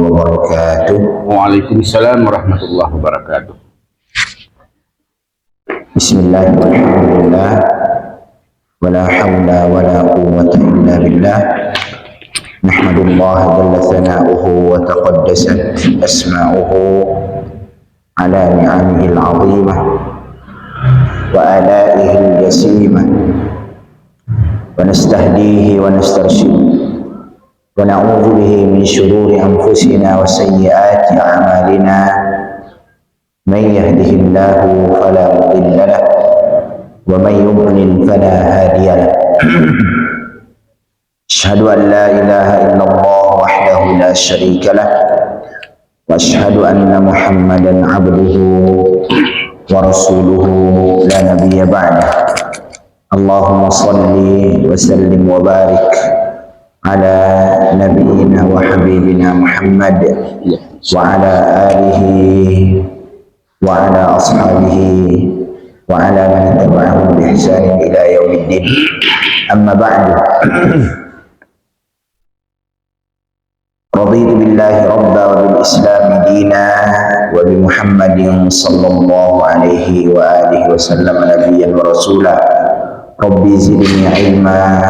wabarakatuh. Waalaikumsalam warahmatullahi wabarakatuh. Bismillahirrahmanirrahim. Wala hawla wala quwwata illa billah. Nahmadullah jalla thana'uhu wa taqaddasat asma'uhu ala ni'amihi al-'azimah wa ala'ihi al-jasimah wa nastahdihi wa nastarshiduh wa na'udzu bihi min shururi anfusina wa sayyiati a'malina. Man yahdihillahu fala mudilla lahu wa man yudlil fala hadiya lahu. Asyhadu an la ilaha illallah wahdahu la syarika lah wa asyhadu anna Muhammadan abduhu wa rasuluhu la nabiyya ba'dah. Allahumma salli wa sallim wa barik ala nabiyyina wa habibina Muhammad wa ala alihi wa ala ashabihi wa ala man tabi'ahum bi ihsanin ila yaumiddin. Amma ba'du. Raditu billahi rabba wa bil islami dina wa bi Muhammadin sallallahu alaihi wa alihi wa sallam nabiyyan wa rasula. Rabbi zidni ilma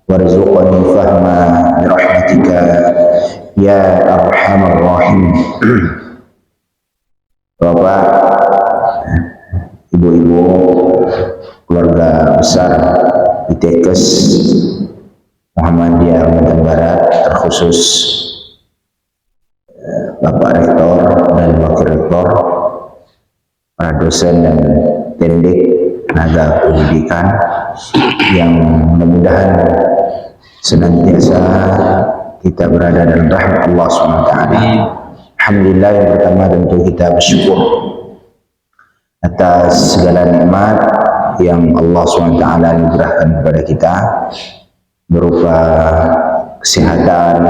warzuqni fahma bi rahmatika ya arhamar rahim. Bapak, ibu-ibu, keluarga besar ITKes Muhammadiyah Kalimantan Barat, terkhusus Bapak Rektor dan Wakil Rektor, para dosen dan tendik tenaga pendidikan yang mudah-mudahan senantiasa kita berada dalam rahmat Allah SWT. Alhamdulillah, yang pertama tentu kita bersyukur atas segala nikmat yang Allah SWT anugerahkan kepada kita, berupa kesehatan,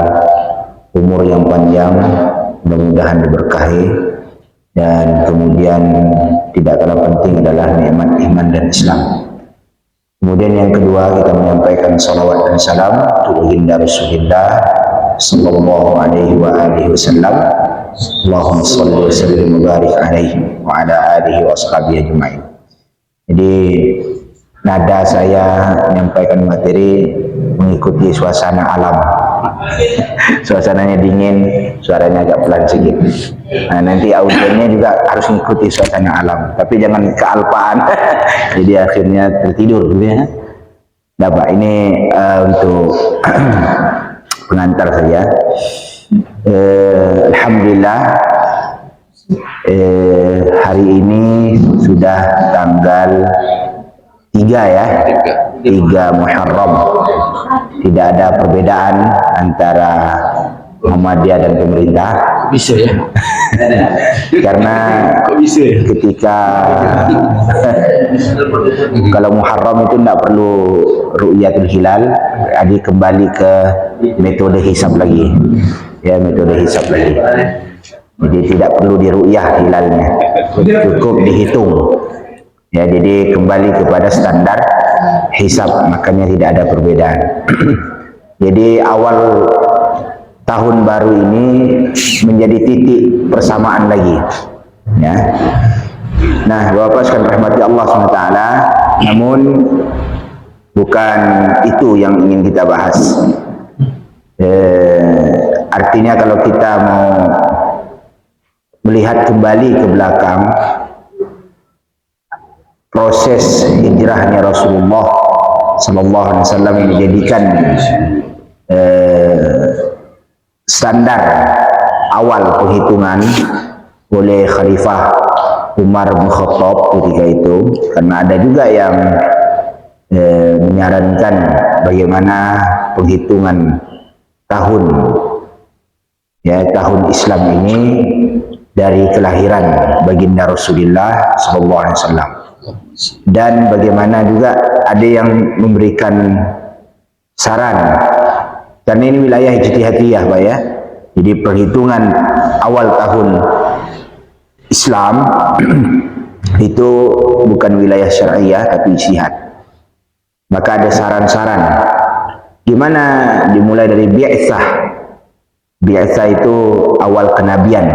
umur yang panjang, mudah-mudahan diberkahi, dan kemudian tidak kalah penting adalah nikmat iman dan Islam. Kemudian yang kedua, kita menyampaikan salawat dan salam untuk baginda Rasulullah sallallahu alaihi wa alihi wasallam. Allahumma shalli wa sallim wa barik alaihi wa ala alihi wa ashabihi ajma'in. Jadi nada saya menyampaikan materi mengikuti suasana alam. Suasananya dingin, suaranya agak pelan sedikit. Nah, nanti audiennya juga harus mengikuti suasana alam, tapi jangan kealpaan. Jadi akhirnya tertidur gitu ya. Nah, Pak, ini untuk pengantar saya. Alhamdulillah, hari ini sudah tanggal 3 ya, 3 Muharram. Tidak ada perbedaan antara Muhammadiyah dan pemerintah. Bisa ya? Karena ketika kalau Muharram itu tidak perlu ru'yatul hilal, jadi kembali ke metode hisab lagi. Ya, metode hisab lagi. Jadi tidak perlu diru'yah hilalnya, cukup dihitung. Ya, jadi kembali kepada standar hisab, makanya tidak ada perbedaan. Jadi awal tahun baru ini menjadi titik persamaan lagi. Ya. Nah, Bapak sekalian rahmati Allah SWT, namun bukan itu yang ingin kita bahas. Artinya kalau kita mau melihat kembali ke belakang proses hijrahnya Rasulullah Sallallahu Alaihi Wasallam yang dijadikan standar awal penghitungan oleh Khalifah Umar bin Khattab ketika itu, karena ada juga yang menyarankan bagaimana penghitungan tahun, ya, tahun Islam ini dari kelahiran baginda Rasulullah Sallallahu Alaihi Wasallam. Dan bagaimana juga ada yang memberikan saran, karena ini wilayah ijtihadiyah, Pak ya. Jadi perhitungan awal tahun Islam itu bukan wilayah syariah tapi ijtihad. Maka ada saran-saran gimana dimulai dari bi'tsah biasa itu awal kenabian,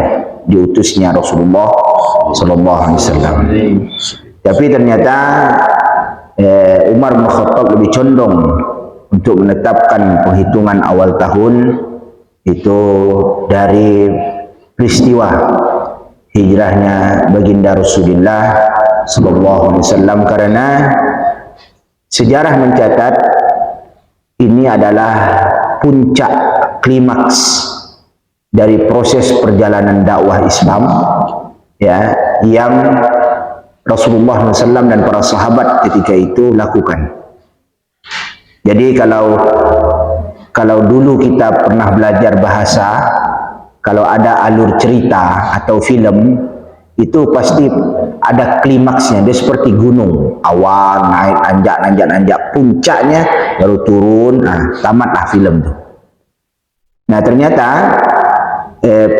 diutusnya Rasulullah sallallahu alaihi wasallam. Tapi ternyata Umar bin Khattab lebih condong untuk menetapkan penghitungan awal tahun itu dari peristiwa hijrahnya baginda Rasulullah sallallahu alaihi wasallam, karena sejarah mencatat ini adalah puncak klimaks dari proses perjalanan dakwah Islam, ya, yang Rasulullah SAW dan para sahabat ketika itu lakukan. Jadi kalau dulu kita pernah belajar bahasa, kalau ada alur cerita atau film, itu pasti ada klimaksnya. Dia seperti gunung, awal naik, nanjak, puncaknya baru turun, tamatlah film tuh. Nah ternyata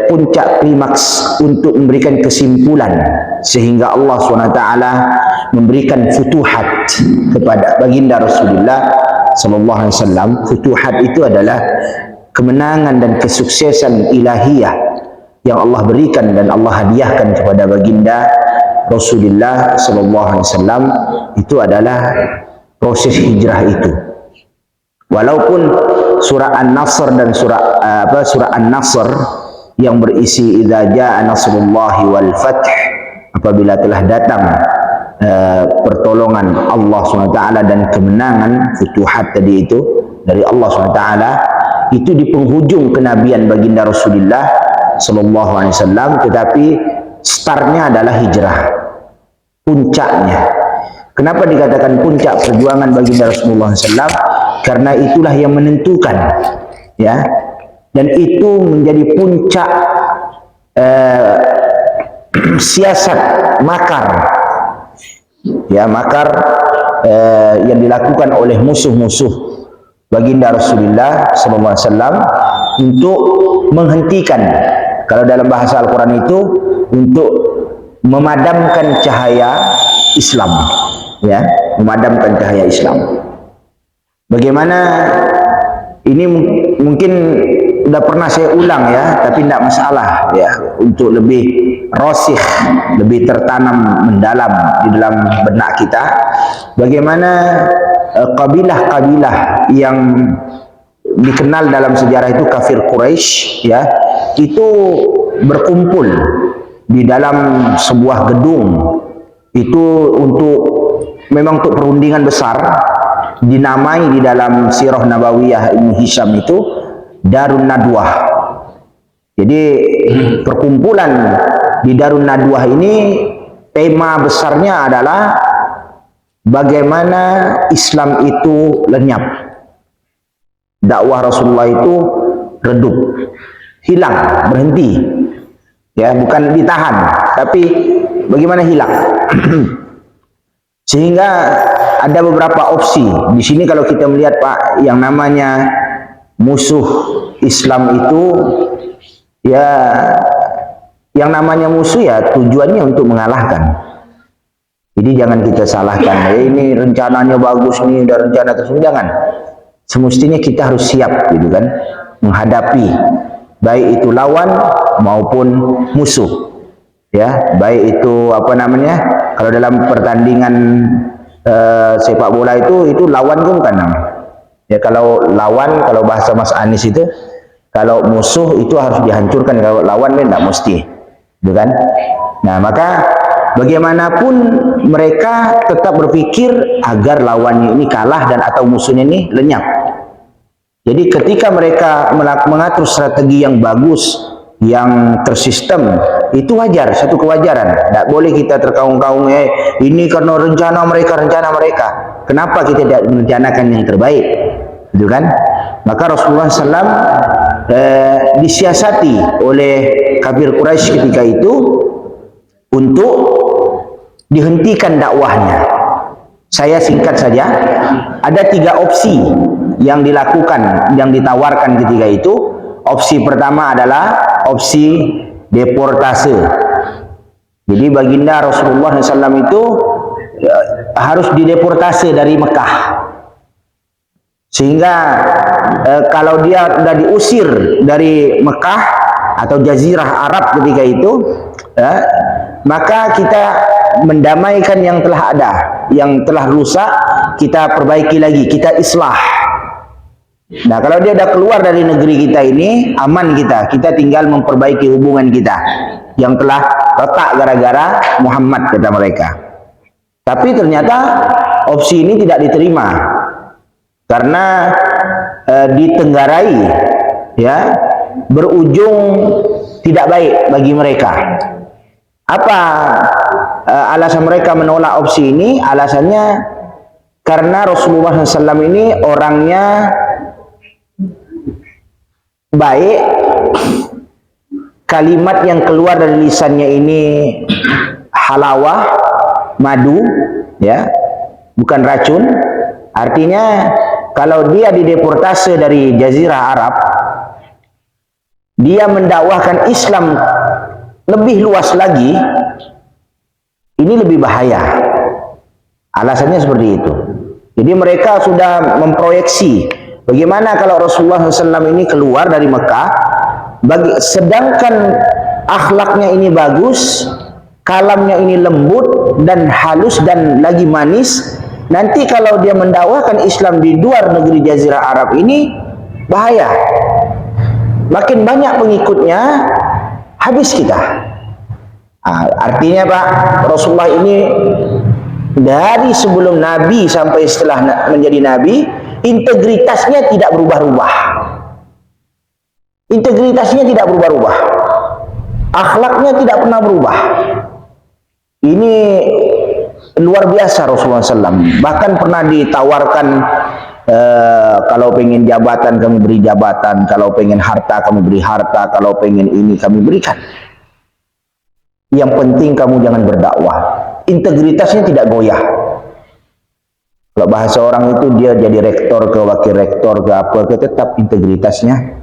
puncak klimaks untuk memberikan kesimpulan sehingga Allah SWT memberikan futuhat kepada baginda Rasulullah sallallahu alaihi wasallam. Futuhat itu adalah kemenangan dan kesuksesan ilahiyah yang Allah berikan dan Allah hadiahkan kepada baginda Rasulullah sallallahu alaihi wasallam. Itu adalah proses hijrah itu. Walaupun surah An-Nasr dan surah An-Nasr yang berisi idza jaa nasrullahi wal fath, apabila telah datang pertolongan Allah SWT dan kemenangan, futuhat tadi itu dari Allah SWT, itu di penghujung kenabian baginda Rasulullah sallallahu alaihi wasallam, tetapi startnya adalah hijrah, puncaknya. Kenapa dikatakan puncak perjuangan baginda Rasulullah SAW? Karena itulah yang menentukan, ya, dan itu menjadi puncak siasat makar, ya, makar yang dilakukan oleh musuh-musuh baginda Rasulullah SAW untuk menghentikan, kalau dalam bahasa Al-Quran itu, untuk memadamkan cahaya Islam, ya, memadamkan cahaya Islam. Bagaimana ini mungkin udah pernah saya ulang, ya, tapi tidak masalah, ya, untuk lebih rosih, lebih tertanam mendalam di dalam benak kita. Bagaimana kabilah-kabilah yang dikenal dalam sejarah itu kafir Quraisy, ya, itu berkumpul di dalam sebuah gedung itu memang untuk perundingan besar, dinamai di dalam Sirah Nabawiyah Ibnu Hisham itu Darun Nadwah. Jadi perkumpulan di Darun Nadwah ini tema besarnya adalah bagaimana Islam itu lenyap, dakwah Rasulullah itu redup, hilang, berhenti, ya, bukan ditahan, tapi bagaimana hilang. Sehingga ada beberapa opsi di sini. Kalau kita melihat, Pak, yang namanya musuh Islam itu, ya, yang namanya musuh, ya, tujuannya untuk mengalahkan. Jadi jangan kita salahkan, ini rencananya bagus nih, udah rencana tersebut, jangan. Semestinya kita harus siap, gitu kan, menghadapi baik itu lawan maupun musuh, ya, baik itu kalau dalam pertandingan sepak bola itu lawan kan bukan nama, ya, kalau lawan, kalau bahasa Mas Anis itu, kalau musuh itu harus dihancurkan, kalau lawan kan tidak mesti, gitu kan. Nah, maka bagaimanapun mereka tetap berpikir agar lawannya ini kalah dan atau musuhnya ini lenyap. Jadi ketika mereka mengatur strategi yang bagus, yang tersistem, itu wajar, satu kewajaran. Tidak boleh kita terkaung-kaung, ini karena rencana mereka. Kenapa kita tidak merencanakan yang terbaik, gitu kan? Maka Rasulullah SAW disiasati oleh kafir Quraisy ketika itu untuk dihentikan dakwahnya. Saya singkat saja, ada 3 opsi yang dilakukan, yang ditawarkan ketika itu. Opsi pertama adalah opsi deportase. Jadi baginda Rasulullah SAW itu harus dideportase dari Mekah, sehingga kalau dia sudah diusir dari Mekah atau Jazirah Arab ketika itu, maka kita mendamaikan yang telah ada, yang telah rusak, kita perbaiki lagi, kita islah. Nah, kalau dia sudah keluar dari negeri kita ini, aman kita tinggal memperbaiki hubungan kita yang telah retak gara-gara Muhammad, kata mereka. Tapi ternyata opsi ini tidak diterima karena ditenggarai, ya, berujung tidak baik bagi mereka. Apa alasan mereka menolak opsi ini? Alasannya karena Rasulullah SAW ini orangnya baik, kalimat yang keluar dari lisannya ini halawah, madu, ya, bukan racun. Artinya kalau dia dideportasi dari Jazirah Arab, dia mendakwahkan Islam lebih luas lagi, ini lebih bahaya. Alasannya seperti itu. Jadi mereka sudah memproyeksi bagaimana kalau Rasulullah SAW ini keluar dari Mekah, sedangkan akhlaknya ini bagus, kalamnya ini lembut dan halus dan lagi manis. Nanti kalau dia mendakwahkan Islam di luar negeri Jazirah Arab ini, bahaya. Makin banyak pengikutnya, habis kita. Artinya Pak, Rasulullah ini dari sebelum Nabi sampai setelah menjadi Nabi, integritasnya tidak berubah-ubah. Integritasnya tidak berubah-ubah. Akhlaknya tidak pernah berubah. Ini luar biasa Rasulullah SAW. Bahkan pernah ditawarkan, kalau pengen jabatan kami beri jabatan, kalau pengen harta kami beri harta, kalau pengen ini kami berikan. Yang penting kamu jangan berdakwah. Integritasnya tidak goyah. Kalau bahasa orang itu dia jadi rektor ke wakil rektor ke apa ke, tetap integritasnya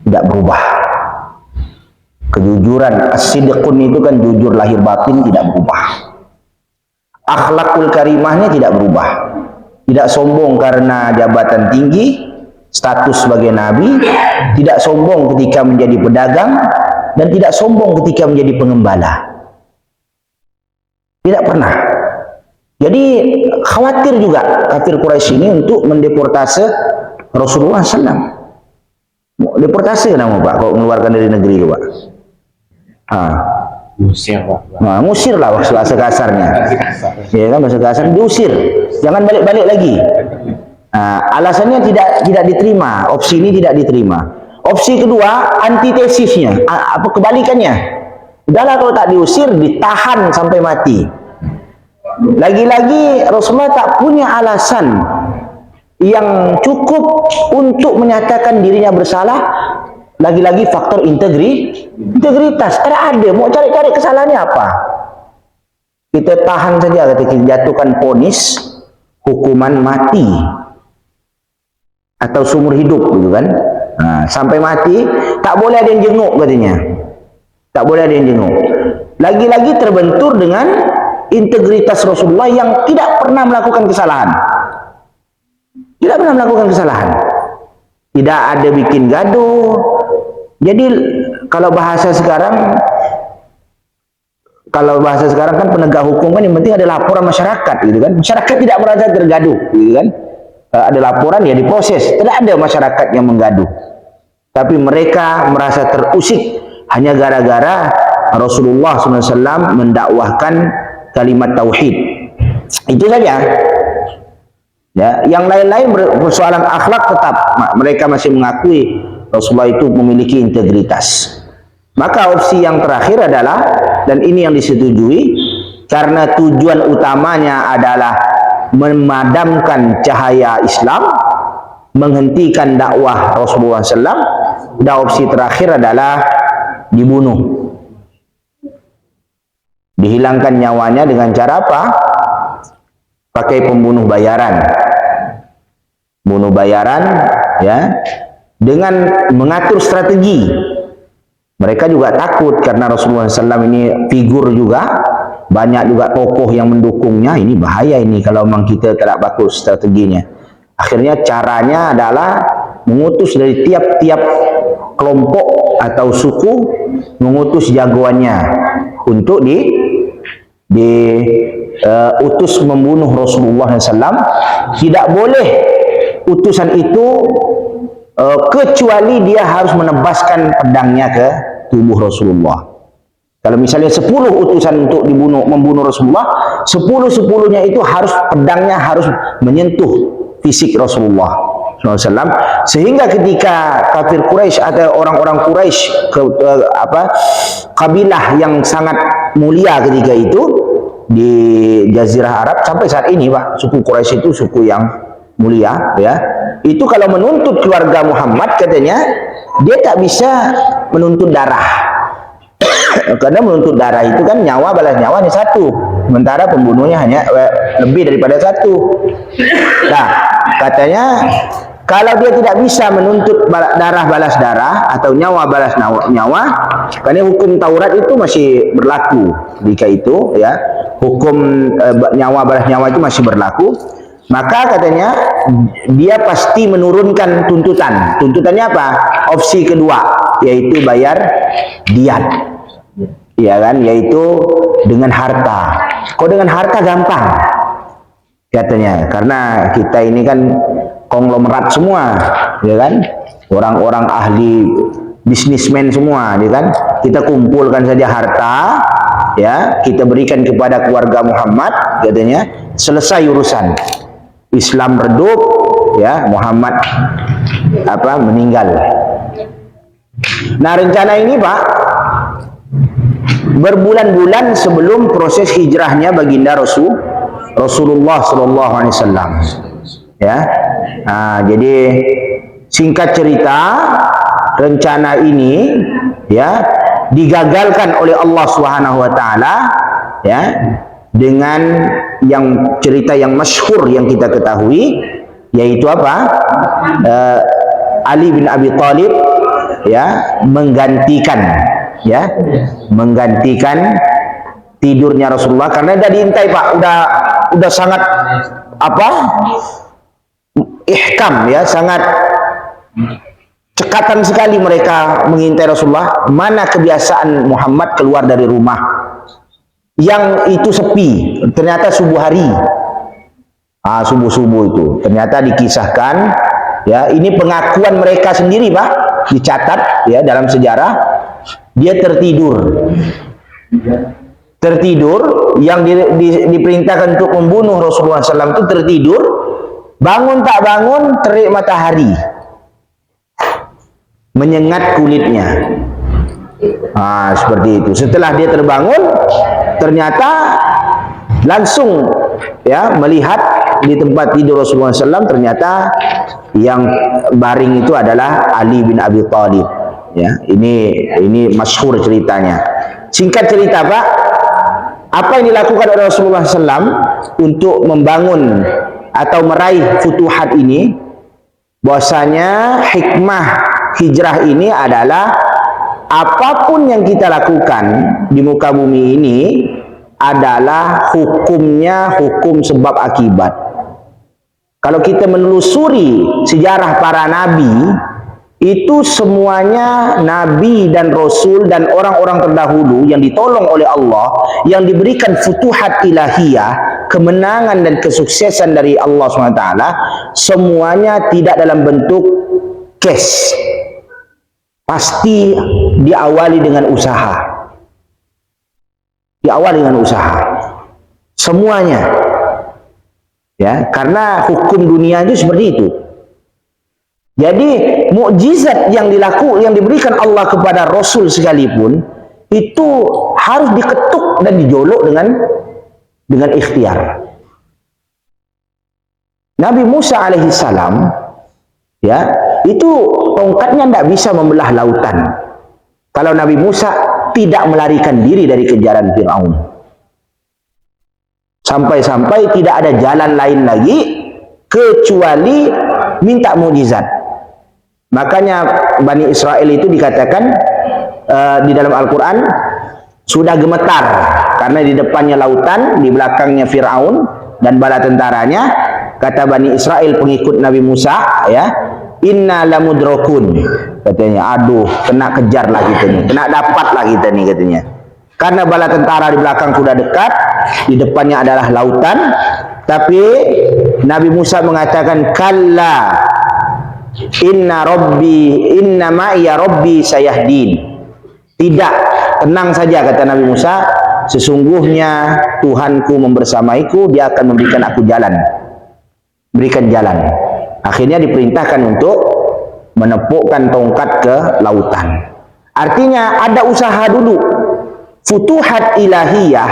tidak berubah. Kejujuran, as-sidqun itu kan jujur lahir batin, tidak berubah. Akhlakul karimahnya tidak berubah. Tidak sombong karena jabatan tinggi, status sebagai nabi, tidak sombong ketika menjadi pedagang, dan tidak sombong ketika menjadi pengembala. Tidak pernah. Jadi khawatir juga kafir Quraisy ini untuk mendeportase Rasulullah SAW. Deportasi nama Pak, kalau mengeluarkan dari negeri itu Pak. Musir Pak. Nah, musir lah bahasa kasarnya. Ya kan, bahasa kasar diusir. Jangan balik-balik lagi. Alasannya tidak diterima. Opsi ini tidak diterima. Opsi kedua, antitesisnya, apa kebalikannya? Udahlah kalau tak diusir, ditahan sampai mati. Lagi-lagi Rasulullah tak punya alasan yang cukup untuk menyatakan dirinya bersalah. Lagi-lagi faktor integritas. Ada, mau cari-cari kesalahannya apa? Kita tahan saja ketika dijatuhkan vonis hukuman mati atau seumur hidup, gitu kan? Sampai mati, tak boleh ada yang jenguk katanya. Tak boleh ada yang jenguk. Lagi-lagi terbentur dengan integritas Rasulullah yang tidak pernah melakukan kesalahan. Tidak pernah melakukan kesalahan. Tidak ada bikin gaduh. Jadi kalau bahasa sekarang kan penegak hukum kan yang penting ada laporan masyarakat, gitu kan? Masyarakat tidak merasa tergaduh, gitu kan? Ada laporan ya diproses. Tidak ada masyarakat yang menggaduh. Tapi mereka merasa terusik hanya gara-gara Rasulullah SAW mendakwahkan kalimat tauhid. Itu saja. Ya, yang lain-lain persoalan akhlak tetap mereka masih mengakui Rasulullah itu memiliki integritas. Maka opsi yang terakhir adalah, dan ini yang disetujui, karena tujuan utamanya adalah memadamkan cahaya Islam, menghentikan dakwah Rasulullah SAW, dan opsi terakhir adalah dibunuh. Dihilangkan nyawanya dengan cara apa? Pakai pembunuh bayaran. Bunuh bayaran, ya, dengan mengatur strategi. Mereka juga takut karena Rasulullah SAW ini figur juga, banyak juga tokoh yang mendukungnya. Ini bahaya ini kalau memang kita tidak bagus strateginya. Akhirnya caranya adalah mengutus dari tiap-tiap kelompok atau suku, mengutus jagoannya untuk utus membunuh Rasulullah SAW. Tidak boleh utusan itu kecuali dia harus menebaskan pedangnya ke tubuh Rasulullah. Kalau misalnya 10 utusan untuk membunuh Rasulullah, 10-10-nya itu harus pedangnya harus menyentuh fisik Rasulullah SAW. Sehingga ketika kafir Quraisy atau orang-orang Quraisy kabilah yang sangat mulia ketika itu di Jazirah Arab, sampai saat ini Pak, suku Quraisy itu suku yang mulia ya. Itu kalau menuntut keluarga Muhammad, katanya dia tak bisa menuntut darah. Karena menuntut darah itu kan nyawa balas nyawa hanya satu, sementara pembunuhnya hanya lebih daripada satu. Nah, katanya kalau dia tidak bisa menuntut darah balas darah atau nyawa balas nyawa, karena hukum Taurat itu masih berlaku ketika itu ya, hukum nyawa balas nyawa itu masih berlaku. Maka katanya dia pasti menurunkan tuntutan. Tuntutannya apa? Opsi kedua, yaitu bayar diat. Ya kan, yaitu dengan harta. Kok dengan harta gampang katanya, karena kita ini kan konglomerat semua, ya kan, orang-orang ahli bisnismen semua, ya kan, kita kumpulkan saja harta, ya, kita berikan kepada keluarga Muhammad, katanya, selesai urusan. Islam redup, ya, Muhammad meninggal. Nah, rencana ini Pak, berbulan-bulan sebelum proses hijrahnya baginda Rasulullah SAW, ya. Nah, jadi singkat cerita, rencana ini ya digagalkan oleh Allah SWT, ya, dengan yang cerita yang masyhur yang kita ketahui, yaitu apa? Ali bin Abi Thalib ya menggantikan tidurnya Rasulullah, karena udah diintai Pak, udah sangat ihkam ya, sangat cekatan sekali mereka mengintai Rasulullah. Mana kebiasaan Muhammad keluar dari rumah yang itu sepi, ternyata subuh hari, subuh-subuh itu ternyata dikisahkan ya, ini pengakuan mereka sendiri Pak, dicatat ya dalam sejarah. Dia tertidur yang diperintahkan untuk membunuh Rasulullah SAW itu tertidur, bangun tak bangun terik matahari menyengat kulitnya. Seperti itu. Setelah dia terbangun, ternyata langsung ya melihat di tempat tidur Rasulullah SAW, ternyata yang baring itu adalah Ali bin Abi Thalib. Ya, ini masyhur ceritanya. Singkat cerita Pak, apa yang dilakukan oleh Rasulullah SAW untuk membangun atau meraih futuhat ini, bahwasanya hikmah hijrah ini adalah apapun yang kita lakukan di muka bumi ini adalah hukumnya hukum sebab akibat. Kalau kita menelusuri sejarah para nabi, itu semuanya nabi dan rasul dan orang-orang terdahulu yang ditolong oleh Allah, yang diberikan futuhat ilahiyah, kemenangan dan kesuksesan dari Allah SWT, semuanya tidak dalam bentuk cash, pasti diawali dengan usaha, semuanya ya, karena hukum dunia itu seperti itu. Jadi mukjizat yang diberikan Allah kepada Rasul sekalipun itu harus diketuk dan dijolok dengan ikhtiar. Nabi Musa alaihissalam ya, itu tongkatnya tidak bisa membelah lautan kalau Nabi Musa tidak melarikan diri dari kejaran Fir'aun. Sampai-sampai tidak ada jalan lain lagi kecuali minta mukjizat. Makanya Bani Israel itu dikatakan di dalam Al-Quran sudah gemetar, karena di depannya lautan, di belakangnya Fir'aun dan bala tentaranya. Kata Bani Israel pengikut Nabi Musa ya, inna lamudrakun. Katanya, aduh, kena kejar lah kita nih, kena dapat lah kita nih katanya. Karena bala tentara di belakang sudah dekat, di depannya adalah lautan. Tapi Nabi Musa mengatakan, kalla inna ma'iya rabbi sayahdin. Tidak, tenang saja kata Nabi Musa, sesungguhnya Tuhanku membersamaiku, dia akan memberikan aku jalan, berikan jalan. Akhirnya diperintahkan untuk menepukkan tongkat ke lautan. Artinya ada usaha dulu. Futuhat ilahiyah,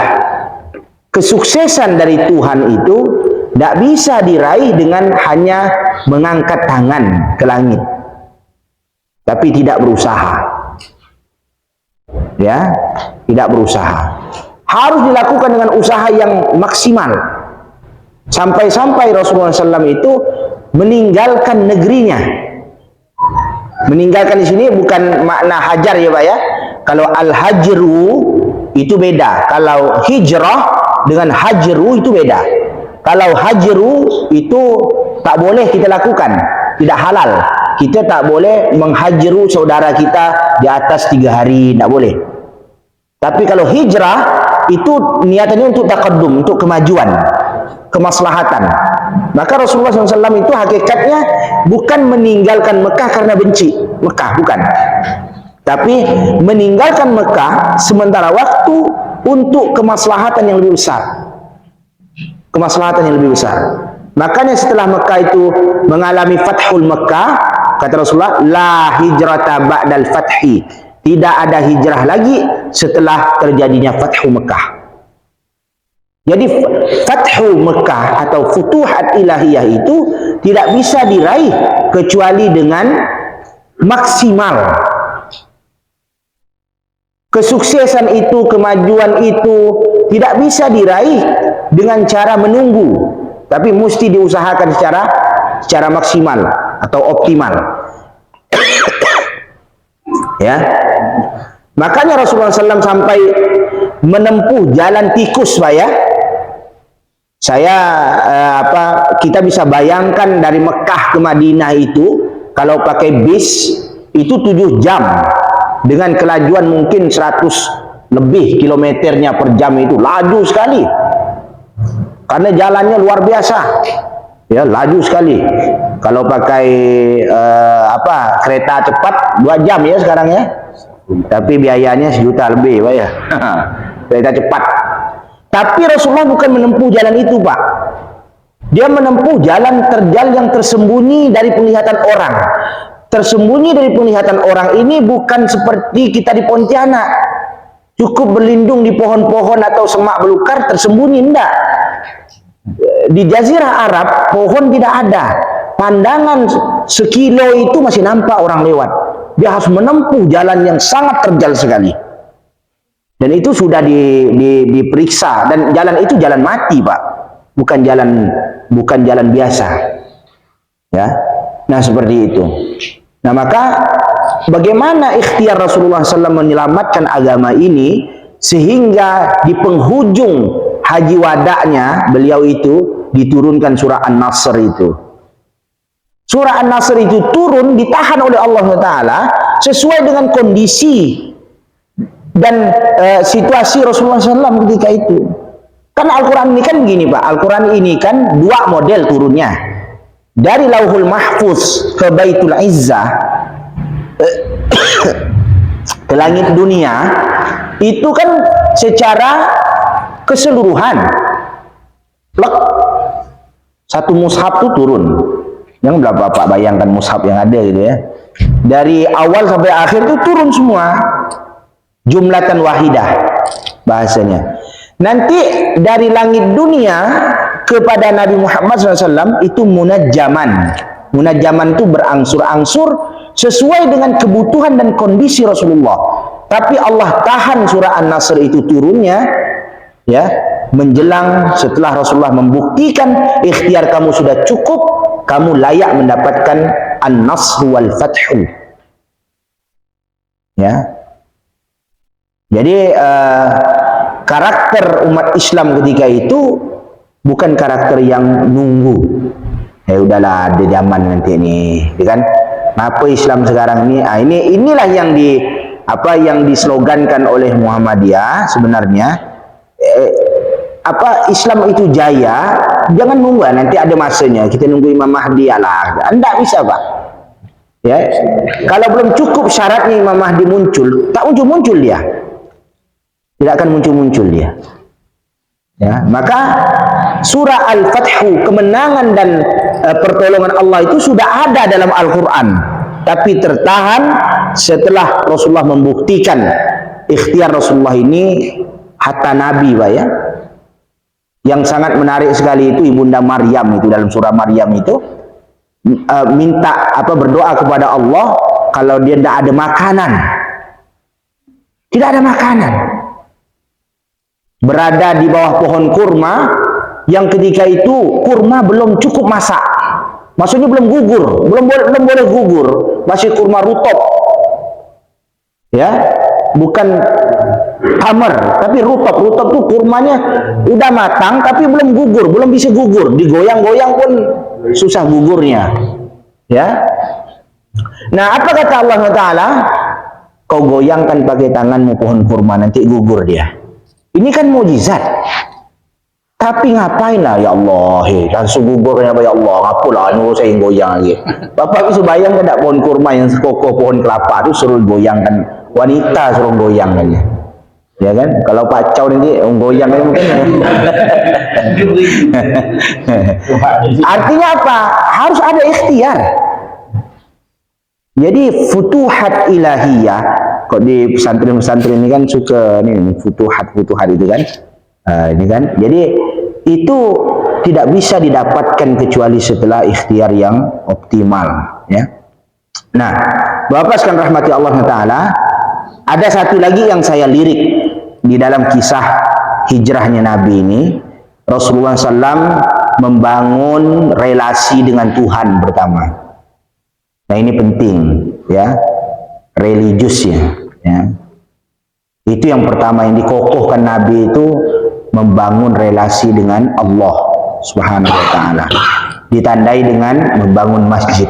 kesuksesan dari Tuhan itu tidak bisa diraih dengan hanya mengangkat tangan ke langit, tapi tidak berusaha. Ya, tidak berusaha. Harus dilakukan dengan usaha yang maksimal. Sampai-sampai Rasulullah SAW itu meninggalkan negerinya. Meninggalkan di sini bukan makna hajar ya Pak ya. Kalau al-hajru itu beda. Kalau hijrah dengan hajru itu beda. Kalau hajru itu tak boleh kita lakukan, tidak halal. Kita tak boleh menghajru saudara kita di atas 3 hari, tidak boleh. Tapi kalau hijrah itu niatannya untuk taqaddum, untuk kemajuan, kemaslahatan. Maka Rasulullah SAW itu hakikatnya bukan meninggalkan Mekah karena benci Mekah, bukan. Tapi meninggalkan Mekah sementara waktu untuk kemaslahatan yang lebih besar. Kemaslahatan yang lebih besar. Makanya setelah Mekah itu mengalami Fathul Mekah, kata Rasulullah, la hijrata ba'dal fathi. Tidak ada hijrah lagi setelah terjadinya Fathu Mekah. Jadi Fathu Mekah atau Futuhat Ilahiyah itu tidak bisa diraih kecuali dengan maksimal. Kesuksesan itu, kemajuan itu tidak bisa diraih dengan cara menunggu, tapi mesti diusahakan secara maksimal atau optimal. Ya, makanya Rasulullah SAW sampai menempuh jalan tikus, Pak ya. Kita bisa bayangkan dari Mekah ke Madinah itu kalau pakai bis itu 7 jam. Dengan kelajuan mungkin 100 lebih kilometernya per jam, itu laju sekali. Karena jalannya luar biasa. Ya, laju sekali. Kalau pakai kereta cepat 2 jam ya sekarang ya. Tapi biayanya 1 juta lebih, Pak ya. Kereta cepat. Tapi Rasulullah bukan menempuh jalan itu, Pak. Dia menempuh jalan terjal yang tersembunyi dari penglihatan orang. Tersembunyi dari penglihatan orang ini bukan seperti kita di Pontianak, cukup berlindung di pohon-pohon atau semak belukar tersembunyi, enggak. Di Jazirah Arab pohon tidak ada, pandangan sekilo itu masih nampak orang lewat. Dia harus menempuh jalan yang sangat terjal sekali, dan itu sudah diperiksa, dan jalan itu jalan mati, Pak, bukan jalan biasa ya. Nah seperti itu. Nah maka bagaimana ikhtiar Rasulullah SAW menyelamatkan agama ini sehingga di penghujung haji wadaknya beliau itu diturunkan surah An-Nasr itu. Surah An-Nasr itu turun, ditahan oleh Allah Ta'ala sesuai dengan kondisi dan situasi Rasulullah SAW ketika itu. Karena Al-Quran ini kan begini Pak, Al-Quran ini kan 2 model turunnya. Dari Lauhul Mahfuz ke Baitul Izzah ke langit dunia itu kan secara keseluruhan. Plek, satu mushaf itu turun. Yang berapa Bapak bayangkan mushaf yang ada gitu ya. Dari awal sampai akhir itu turun semua. Jumlatan wahidah bahasanya. Nanti dari langit dunia kepada Nabi Muhammad SAW itu munajjaman. Munajjaman itu berangsur-angsur sesuai dengan kebutuhan dan kondisi Rasulullah. Tapi Allah tahan surah An-Nasr itu turunnya ya menjelang setelah Rasulullah membuktikan ikhtiar kamu sudah cukup, kamu layak mendapatkan An-Nasr wal Fathu. Ya. Jadi karakter umat Islam ketika itu bukan karakter yang nunggu. Ya udahlah, ada zaman nanti nih, kan? Apa Islam sekarang ini? Inilah yang yang dislogankan oleh Muhammadiyah sebenarnya. Islam itu jaya, jangan nunggu nanti ada masanya kita nunggu Imam Mahdi lah. Anda bisa Pak. Ya, kalau belum cukup syaratnya Imam Mahdi muncul, tak muncul dia. Tidak akan muncul dia. Ya, maka surah Al-Fathu, kemenangan dan pertolongan Allah itu sudah ada dalam Al-Quran, tapi tertahan setelah Rasulullah membuktikan ikhtiar Rasulullah ini hatta Nabi Pak ya. Yang sangat menarik sekali itu Ibunda Maryam itu dalam surah Maryam itu berdoa kepada Allah kalau dia tidak ada makanan, berada di bawah pohon kurma yang ketika itu kurma belum cukup masak, maksudnya belum gugur, belum boleh gugur, masih kurma rutop ya, bukan tamar tapi rutop tuh kurmanya udah matang tapi belum gugur, belum bisa gugur, digoyang-goyang pun susah gugurnya ya. Nah, apa kata Allah Ta'ala? Kau goyangkan pakai tanganmu pohon kurma, nanti gugur dia. Ini kan mukjizat. Tapi ngapain lah ya Allah, langsung gugurnya ya Allah, apalah ini saya goyang lagi. Bapak bisa bayangkan tak pohon kurma yang kokoh pohon kelapa itu suruh goyangkan, wanita suruh goyangkannya. Ya kan? Kalau Pak Chow nanti goyang kan mungkin. Artinya apa? Harus ada ikhtiar. Jadi futuhat ilahiyah, kok di pesantren-pesantren ini kan suka ini futuhat itu kan. Ini kan. Jadi itu tidak bisa didapatkan kecuali setelah ikhtiar yang optimal, ya. Nah, Bapak sekalian rahmati Allah Ta'ala, ada satu lagi yang saya lirik di dalam kisah hijrahnya Nabi ini. Rasulullah SAW membangun relasi dengan Tuhan pertama. Nah, ini penting ya, religiusnya ya. Itu yang pertama yang dikokohkan Nabi itu membangun relasi dengan Allah Subhanahu wa Ta'ala, ditandai dengan membangun masjid.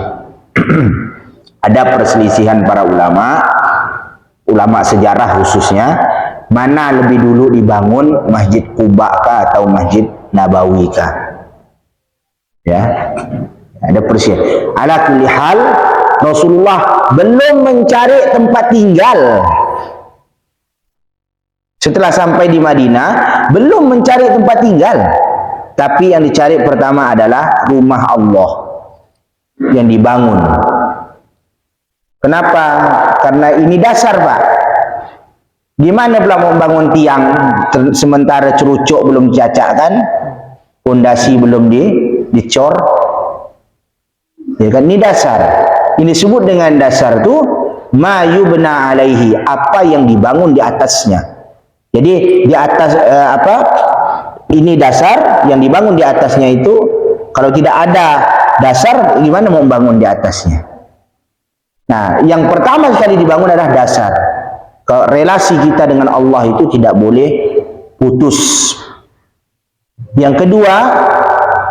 Ada perselisihan para ulama sejarah khususnya, mana lebih dulu dibangun, Masjid Quba kah atau Masjid Nabawi kah? Ya, ada perselisihan. Ala kulli hal, Rasulullah belum mencari tempat tinggal. Setelah sampai di Madinah, belum mencari tempat tinggal. Tapi yang dicari pertama adalah rumah Allah yang dibangun. Kenapa? Karena ini dasar, Pak. Gimana pula mau bangun tiang sementara cerucuk belum dicacakkan, pondasi belum dicor? Ya kan, ini dasar. Ini disebut dengan dasar itu ma yubna alaihi, apa yang dibangun di atasnya. Jadi di atas ini dasar yang dibangun di atasnya itu, kalau tidak ada dasar gimana mau bangun di atasnya? Nah, yang pertama sekali dibangun adalah dasar. Relasi kita dengan Allah itu tidak boleh putus. Yang kedua,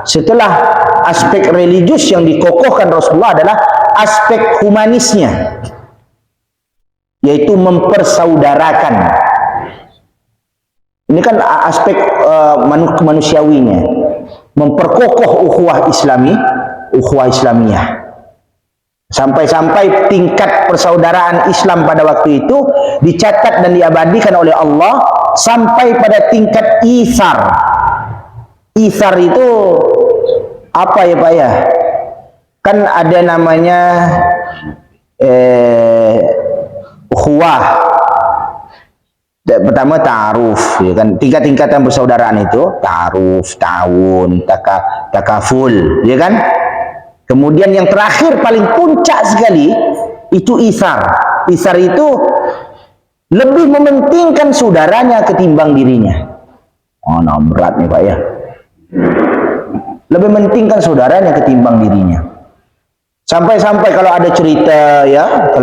setelah aspek religius yang dikokohkan Rasulullah adalah aspek humanisnya, yaitu mempersaudarakan. Ini kan aspek kemanusiawinya, memperkokoh ukhuwah Islamiyah. Sampai-sampai tingkat persaudaraan Islam pada waktu itu dicatat dan diabadikan oleh Allah sampai pada tingkat ithar. Ithar itu apa ya Pak ya? Kan ada namanya ukhuwah. Pertama ta'aruf, ya kan, tiga tingkatan persaudaraan itu, ta'aruf, ta'awun, takaful, ya kan. Kemudian yang terakhir paling puncak sekali itu isar. Isar itu lebih mementingkan saudaranya ketimbang dirinya. Oh, nah berat nih Pak ya. Lebih mementingkan saudaranya ketimbang dirinya. Sampai-sampai kalau ada cerita ya,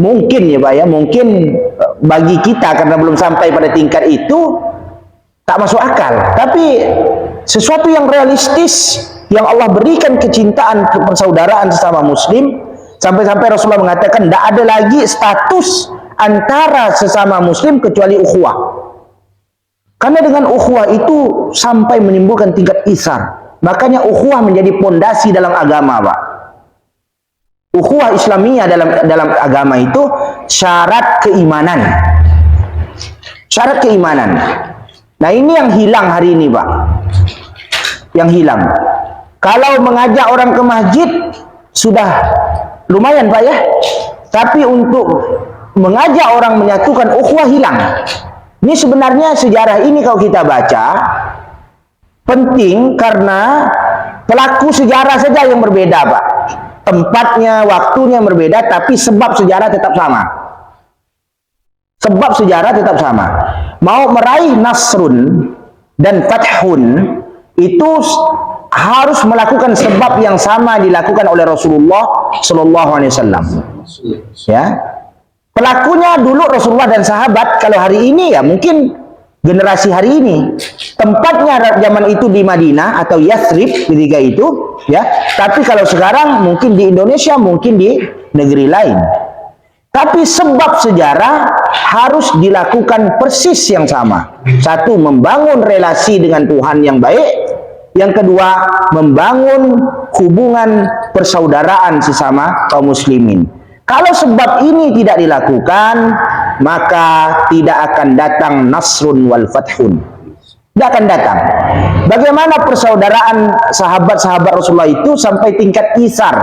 mungkin ya Pak ya, mungkin bagi kita karena belum sampai pada tingkat itu tak masuk akal, tapi sesuatu yang realistis yang Allah berikan kecintaan, persaudaraan sesama muslim, sampai-sampai Rasulullah mengatakan tidak ada lagi status antara sesama muslim kecuali ukhuwah. Karena dengan ukhuwah itu sampai menimbulkan tingkat isar. Makanya ukhuwah menjadi pondasi dalam agama, Pak. Ukhuwah Islamiyah dalam agama itu syarat keimanan. Syarat keimanan. Nah, ini yang hilang hari ini, Pak. Yang hilang. Kalau mengajak orang ke masjid sudah lumayan, Pak, ya. Tapi untuk mengajak orang menyatukan ukhuwah hilang. Ini sebenarnya sejarah ini kalau kita baca penting karena pelaku sejarah saja yang berbeda, Pak. Tempatnya, waktunya berbeda, tapi sebab sejarah tetap sama. Sebab sejarah tetap sama. Mau meraih nasrun dan fathun itu harus melakukan sebab yang sama dilakukan oleh Rasulullah Sallallahu Alaihi Wasallam. Ya, pelakunya dulu Rasulullah dan sahabat. Kalau hari ini ya mungkin generasi hari ini. Tempatnya zaman itu di Madinah atau Yathrib ketika itu, ya. Tapi kalau sekarang mungkin di Indonesia, mungkin di negeri lain. Tapi sebab sejarah harus dilakukan persis yang sama. Satu, membangun relasi dengan Tuhan yang baik. Yang kedua, membangun hubungan persaudaraan sesama kaum muslimin. Kalau sebab ini tidak dilakukan, maka tidak akan datang nasrun wal fathun. Tidak akan datang. Bagaimana persaudaraan sahabat-sahabat Rasulullah itu sampai tingkat isar.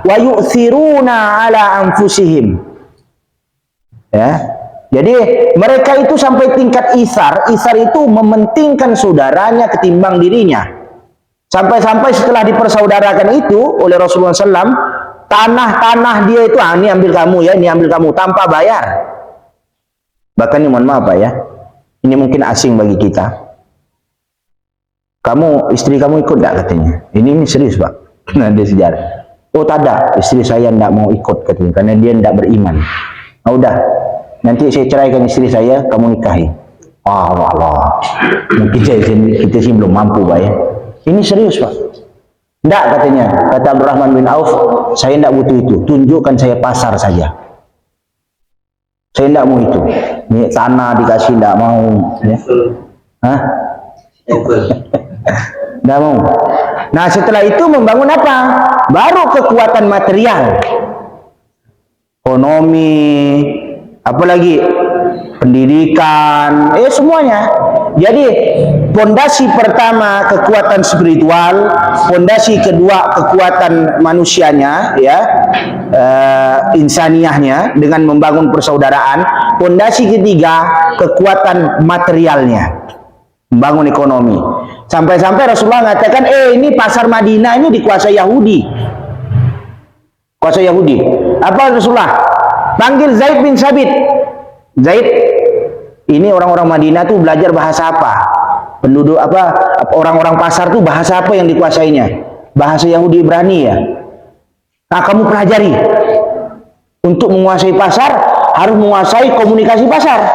Wa yu'thiruna ala anfusihim. Ya. Jadi mereka itu sampai tingkat isar. Isar itu mementingkan saudaranya ketimbang dirinya. Sampai-sampai setelah dipersaudarakan itu oleh Rasulullah SAW, tanah-tanah dia itu, ini ambil kamu ya, ini ambil kamu, tanpa bayar. Bahkan ini mohon maaf, Pak, ya, ini mungkin asing bagi kita. Istri kamu ikut enggak katanya? Ini serius, Pak. Ada sejarah. Oh, tak ada, istri saya enggak mau ikut katanya, karena dia enggak beriman. Oh, udah, nanti saya ceraikan istri saya, kamu nikahi. Allah. Mungkin kita sih belum mampu, Pak, ya. Ini serius, Pak. Enggak katanya, kata Abdurrahman bin Auf, saya enggak butuh itu, tunjukkan saya pasar saja. Saya enggak mau itu. Ini tanah dikasih enggak mau, ya. Hah? Enggak mau. Nah, setelah itu membangun apa? Baru kekuatan material. Ekonomi, apalagi pendidikan, semuanya. Jadi pondasi pertama kekuatan spiritual, pondasi kedua kekuatan manusianya, ya, insaniahnya dengan membangun persaudaraan, pondasi ketiga kekuatan materialnya, membangun ekonomi. Sampai-sampai Rasulullah mengatakan, ini pasar Madinah ini dikuasai Yahudi. Kuasa Yahudi. Apa Rasulullah? Panggil Zaid bin Sabit. Zaid, ini orang-orang Madinah tuh belajar bahasa apa? Penduduk apa? Orang-orang pasar tuh bahasa apa yang dikuasainya? Bahasa Yahudi Ibrani, ya. Nah, kamu pelajari. Untuk menguasai pasar harus menguasai komunikasi pasar.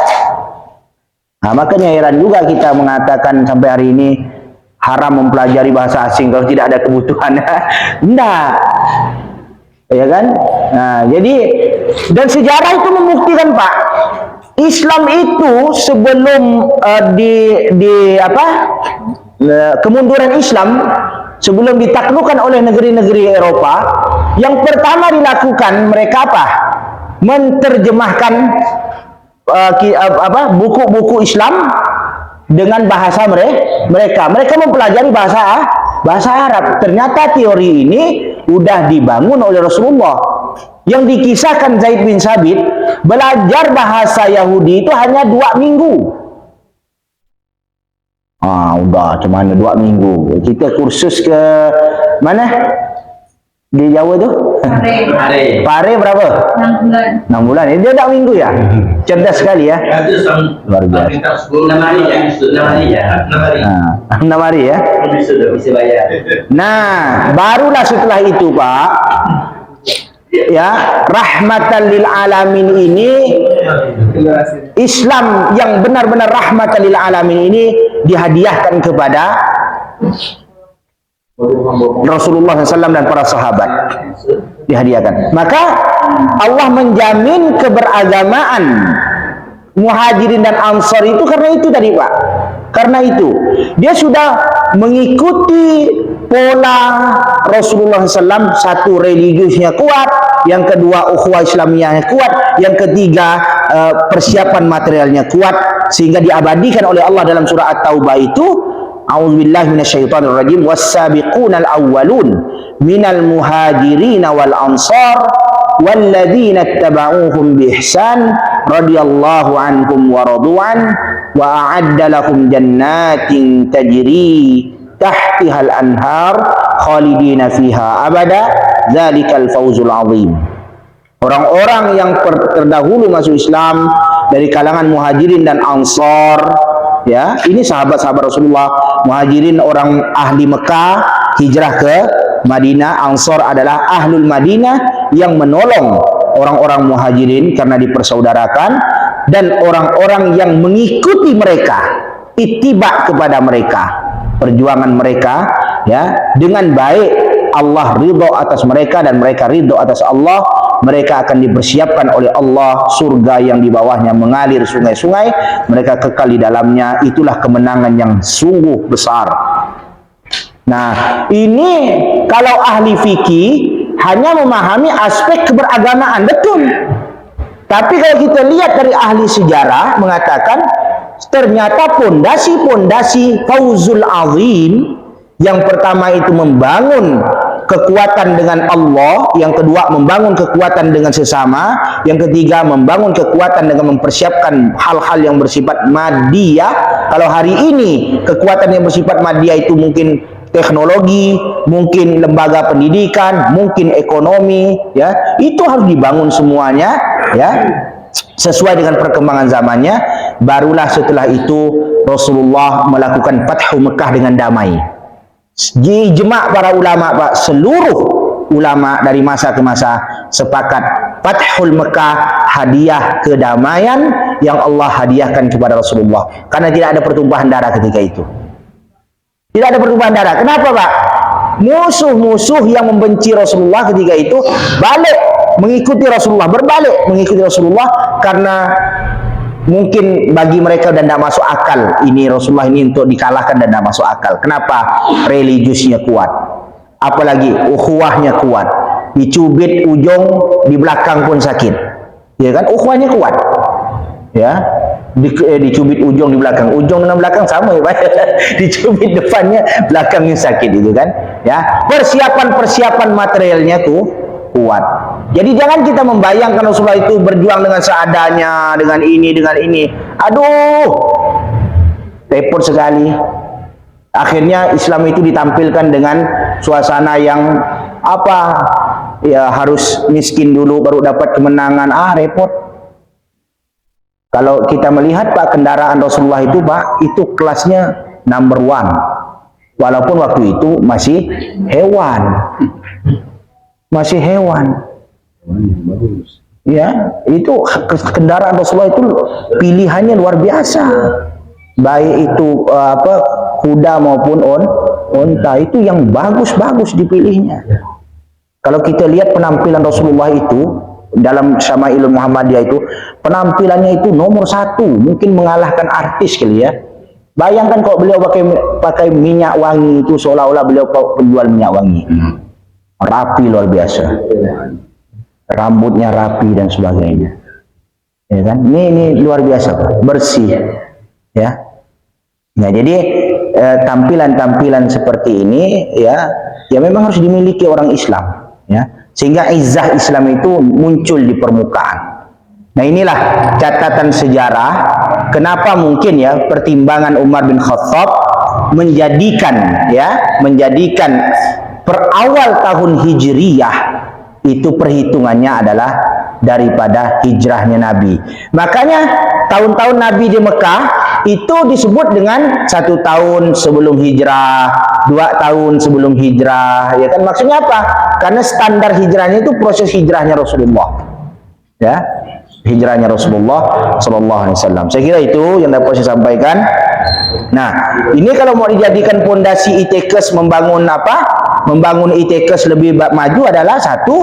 Nah, makanya heran juga kita mengatakan sampai hari ini haram mempelajari bahasa asing kalau tidak ada kebutuhan. Enggak. Ya kan? Nah, jadi dan sejarah itu membuktikan, Pak. Islam itu sebelum kemunduran Islam, sebelum ditaklukkan oleh negeri-negeri Eropa, yang pertama dilakukan mereka apa? Menerjemahkan buku-buku Islam dengan bahasa mereka. Mereka mempelajari bahasa Arab. Ternyata teori ini udah dibangun oleh Rasulullah. Yang dikisahkan Zaid bin Sabit belajar bahasa Yahudi itu hanya 2 minggu. Udah cuman 2 minggu. Kita kursus ke mana? Di Jawa itu? Pare berapa? 6 bulan. 6 bulan. Ini dia 2 minggu ya? Cerdas sekali ya. Luar biasa. 6 hari ya. 6 hari ya. Bisa bayar. Nah, barulah setelah itu, Pak, ya, rahmatan lil alamin ini, Islam yang benar-benar rahmatan lil alamin ini dihadiahkan kepada Rasulullah SAW dan para sahabat dihadiahkan. Maka Allah menjamin keberagamaan Muhajirin dan Ansar itu karena itu tadi Pak. Karena itu dia sudah mengikuti pola Rasulullah SAW. Satu, religiusnya kuat. Yang kedua, ukhuwah Islamiyahnya kuat. Yang ketiga, persiapan materialnya kuat, sehingga diabadikan oleh Allah dalam surah At-Taubah itu, a'udzubillahi minasyaitonirrajim, was-sabiqunal awwalun minal muhajirin wal ansar walladzina ittaba'uuhum biihsan radhiyallahu anhum wa radu'an wa a'adda lahum jannatin tajri tahtihal anhar khalidina fiha abada dzalikal fawzul azim. Orang-orang yang terdahulu masuk Islam dari kalangan Muhajirin dan Ansar, ya, ini sahabat-sahabat Rasulullah. Muhajirin orang ahli Mekah hijrah ke Madinah, Ansar adalah ahlul Madinah yang menolong orang-orang Muhajirin karena dipersaudarakan, dan orang-orang yang mengikuti mereka, ittiba kepada mereka, perjuangan mereka, ya, dengan baik. Allah ridho atas mereka dan mereka ridho atas Allah. Mereka akan dipersiapkan oleh Allah surga yang di bawahnya mengalir sungai-sungai, mereka kekal di dalamnya. Itulah kemenangan yang sungguh besar. Nah, ini kalau ahli fikih hanya memahami aspek keberagamaan, betul. Tapi kalau kita lihat dari ahli sejarah mengatakan ternyata pondasi-pondasi Fauzul Azim, yang pertama itu membangun kekuatan dengan Allah, yang kedua membangun kekuatan dengan sesama, yang ketiga membangun kekuatan dengan mempersiapkan hal-hal yang bersifat madiyah. Kalau hari ini kekuatan yang bersifat madiyah itu mungkin teknologi, mungkin lembaga pendidikan, mungkin ekonomi, ya, itu harus dibangun semuanya, ya, sesuai dengan perkembangan zamannya. Barulah setelah itu Rasulullah melakukan Fathu Mekah dengan damai. Ijma' para ulama, Pak, seluruh ulama dari masa ke masa sepakat Fathul Mekah hadiah kedamaian yang Allah hadiahkan kepada Rasulullah, karena tidak ada pertumpahan darah ketika itu. Tidak ada pertumpahan darah. Kenapa, Pak? Musuh-musuh yang membenci Rasulullah ketika itu balik mengikuti Rasulullah, berbalik mengikuti Rasulullah, karena mungkin bagi mereka dan tidak masuk akal ini Rasulullah ini untuk dikalahkan dan tidak masuk akal. Kenapa? Religiusnya kuat, apalagi ukhuwahnya kuat. Dicubit ujung di belakang pun sakit, ya kan? Ukhuwahnya kuat, ya. Dicubit ujung di belakang, ujung dengan belakang sama, ya, Pak. Dicubit depannya, belakangnya sakit, itu kan, ya. Persiapan materialnya tuh kuat. Jadi jangan kita membayangkan Rasulullah itu berjuang dengan seadanya, dengan ini. Aduh, repot sekali. Akhirnya Islam itu ditampilkan dengan suasana yang apa? Ya, harus miskin dulu baru dapat kemenangan. Repot. Kalau kita melihat, Pak, kendaraan Rasulullah itu, Pak, itu kelasnya number 1. Walaupun waktu itu masih hewan. Masih hewan. Ya, itu kendaraan Rasulullah itu pilihannya luar biasa. Baik itu kuda maupun unta, itu yang bagus-bagus dipilihnya. Kalau kita lihat penampilan Rasulullah itu dalam Syama'ilul Muhammadiyah itu, penampilannya itu nomor 1, mungkin mengalahkan artis kali ya. Bayangkan kalau beliau pakai minyak wangi itu seolah-olah beliau penjual minyak wangi. Rapi luar biasa, rambutnya rapi dan sebagainya, ya kan? Ini luar biasa, Pak. Bersih, ya. Nah, jadi tampilan-tampilan seperti ini, ya memang harus dimiliki orang Islam, ya, sehingga izzah Islam itu muncul di permukaan. Nah, inilah catatan sejarah kenapa mungkin, ya, pertimbangan Umar bin Khattab menjadikan per awal tahun Hijriyah itu perhitungannya adalah daripada hijrahnya Nabi. Makanya tahun-tahun Nabi di Mekah itu disebut dengan 1 tahun sebelum hijrah, 2 tahun sebelum hijrah, ya kan? Maksudnya apa? Karena standar hijrahnya itu proses hijrahnya Rasulullah, ya, hijrahnya Rasulullah Sallallahu Alaihi Wasallam. Saya kira itu yang dapat saya sampaikan. Nah, ini kalau mau dijadikan fondasi ITKES membangun apa? Membangun ITKES lebih maju adalah satu,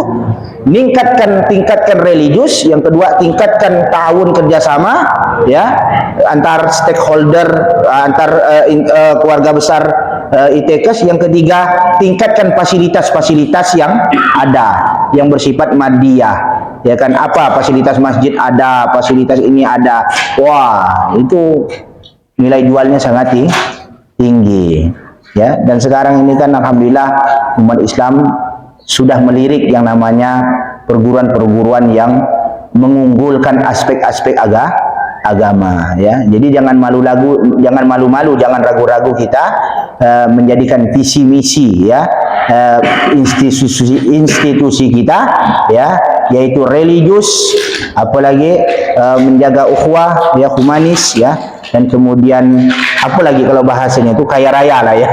tingkatkan religius, yang kedua tingkatkan tahun kerjasama ya antar stakeholder, keluarga besar ITKES, yang ketiga tingkatkan fasilitas-fasilitas yang ada yang bersifat madiyah. Ya kan, apa fasilitas masjid ada, fasilitas ini ada. Wah, itu nilai jualnya sangat tinggi. Ya, dan sekarang ini kan alhamdulillah umat Islam sudah melirik yang namanya perguruan-perguruan yang mengunggulkan aspek-aspek agama ya. Jadi jangan malu-malu, jangan ragu-ragu kita menjadikan visi misi ya institusi kita ya, yaitu religius, apalagi menjaga ukhuwah ya, humanis ya, dan kemudian apalagi kalau bahasanya itu kaya raya lah ya.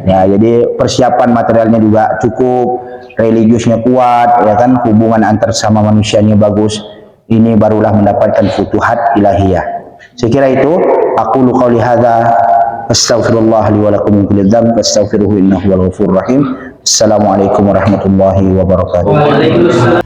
Ya, jadi persiapan materialnya juga cukup, religiusnya kuat ya kan, hubungan antar sama manusianya bagus. Ini barulah mendapatkan futuhat ilahiyah. Saya kira itu, aqulu qauli hadza astaghfirullah li wa lakum min kulli dzamb fastaghfiruhu innahu huwal ghafurur rahim. Assalamualaikum warahmatullahi wabarakatuh.